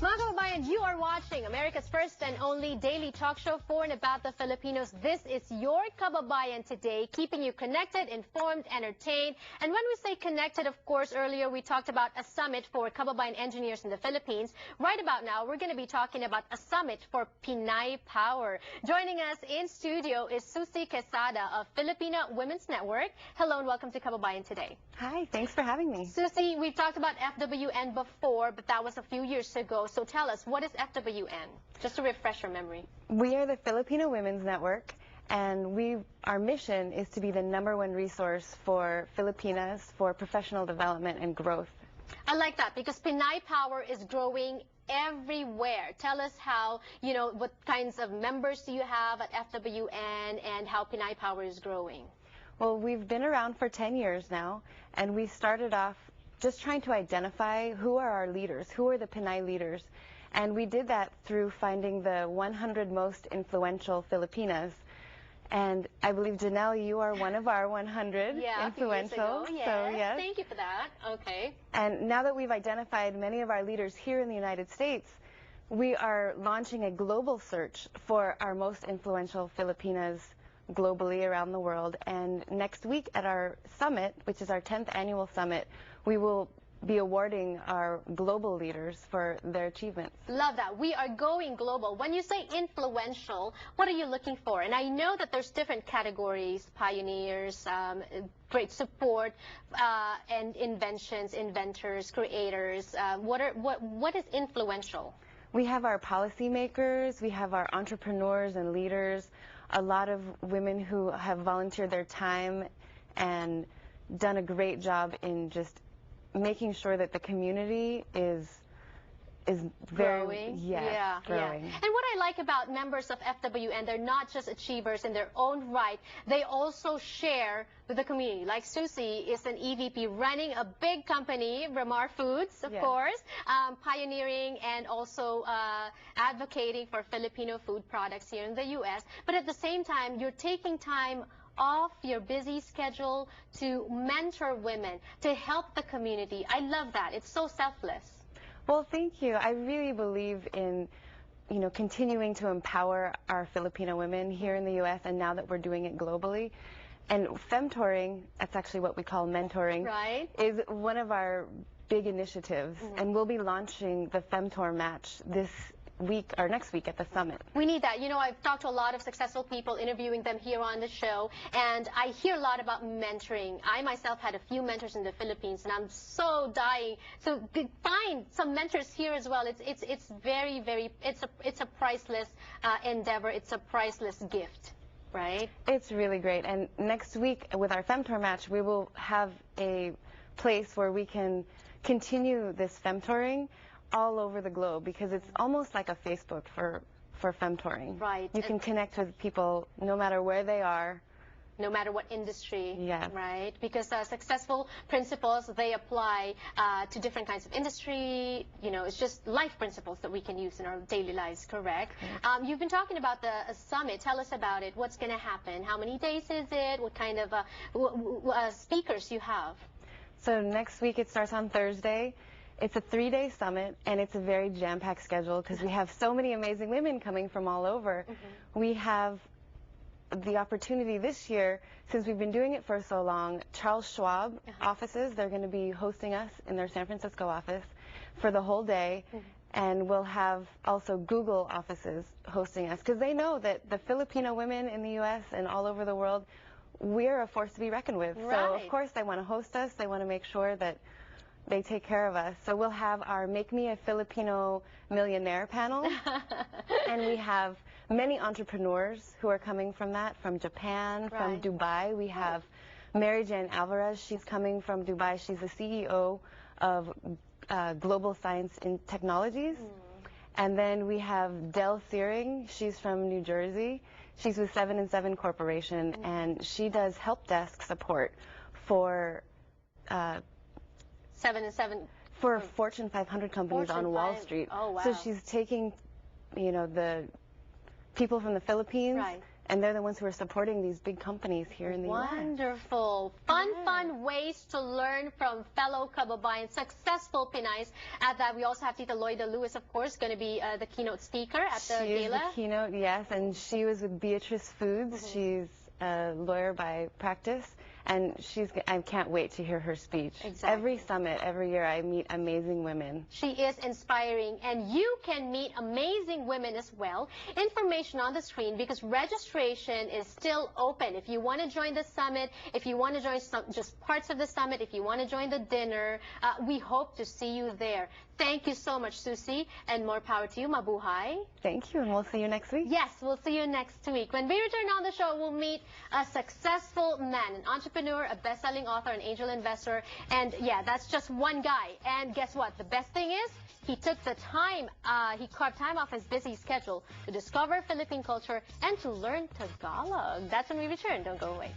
Mga kababayan, you are watching America's first and only daily talk show for and about the Filipinos. This is your Kababayan today, keeping you connected, informed, entertained. And when we say connected, of course, earlier we talked about a summit for Kababayan engineers in the Philippines. Right about now, we're going to be talking about a summit for Pinay Power. Joining us in studio is Susie Quesada of Filipina Women's Network. Hello and welcome to Kababayan today. Hi, thanks for having me. Susie, we've talked about FWN before, but that was a few years ago. So tell us, what is FWN? Just to refresh your memory. We are the Filipino Women's Network, and our mission is to be the #1 resource for Filipinas for professional development and growth. I like that because Pinay Power is growing everywhere. Tell us how, what kinds of members do you have at FWN and how Pinay Power is growing? Well, we've been around for 10 years now, and we started off just trying to identify who are our leaders, who are the Pinay leaders. And we did that through finding the 100 most influential Filipinas. And I believe, Janelle, you are one of our 100 influential. A few years ago, yes. So, yes. Thank you for that. Okay. And now that we've identified many of our leaders here in the United States, we are launching a global search for our most influential Filipinas globally around the world. And next week at our summit, which is our 10th annual summit, we will be awarding our global leaders for their achievements. Love that. We are going global. When you say influential, what are you looking for? And I know that there's different categories: pioneers, great support, and inventions, inventors, creators. What is influential? We have our policymakers, we have our entrepreneurs and leaders, a lot of women who have volunteered their time and done a great job in just making sure that the community is very growing. growing. And what I like about members of FWN, they're not just achievers in their own right. They also share with the community. Like Susie is an EVP running a big company, Ramar Foods, of course, pioneering and also advocating for Filipino food products here in the U.S. But at the same time, you're taking time off your busy schedule to mentor women, to help the community. I love that. It's so selfless. Well, thank you. I really believe in, continuing to empower our Filipino women here in the U.S. and now that we're doing it globally. And Femtoring, that's actually what we call mentoring, right, is one of our big initiatives. And we'll be launching the Femtor match this week or next week at the summit. We need that. I've talked to a lot of successful people, interviewing them here on the show, and I hear a lot about mentoring. I myself had a few mentors in the Philippines, and I'm so dying to find some mentors here as well. It's very, very, it's a priceless endeavor. It's a priceless gift, right? It's really great. And next week with our Femtor match, we will have a place where we can continue this Femtoring all over the globe, because it's almost like a Facebook for Femtoring. Right. You can connect with people no matter where they are. No matter what industry, yes, right? Because successful principles, they apply to different kinds of industry. It's just life principles that we can use in our daily lives, correct? You've been talking about the summit. Tell us about it. What's going to happen? How many days is it? What kind of speakers you have? So next week it starts on Thursday. It's a 3-day summit, and it's a very jam-packed schedule because we have so many amazing women coming from all over. We have the opportunity this year, since we've been doing it for so long, Charles Schwab offices, they're going to be hosting us in their San Francisco office for the whole day. And we'll have also Google offices hosting us, because they know that the Filipino women in the U.S. and all over the world, we're a force to be reckoned with. Right. So, of course, they want to host us. They want to make sure that they take care of us. So we'll have our Make Me a Filipino Millionaire panel. And we have many entrepreneurs who are coming from that, from Japan, from Dubai. We have Mary Jane Alvarez. She's coming from Dubai. She's the CEO of Global Science and Technologies. And then we have Del Searing. She's from New Jersey. She's with 7 & 7 Corporation, and she does help desk support for 7 & 7 for Fortune 500 companies on Wall Street. Oh, wow. So she's taking, the people from the Philippines, and they're the ones who are supporting these big companies here in the U.S. Wonderful. Fun fun ways to learn from fellow Kababayan, successful Pinays. At that, we also have Tita Loida Lewis, of course, going to be the keynote speaker at the She is gala. the keynote, yes, and she was with Beatrice Foods. She's a lawyer by practice, and I can't wait to hear her speech. Exactly. Every summit, every year, I meet amazing women. She is inspiring, and you can meet amazing women as well. Information on the screen, because registration is still open. If you want to join the summit, if you want to join just parts of the summit, if you want to join the dinner, we hope to see you there. Thank you so much, Susie, and more power to you. Mabuhay. Thank you, and we'll see you next week. Yes, we'll see you next week. When we return on the show, we'll meet a successful man, an entrepreneur, a best-selling author, an angel investor, and yeah, that's just one guy. And guess what? The best thing is, he took the time, he carved time off his busy schedule to discover Philippine culture and to learn Tagalog. That's when we return. Don't go away.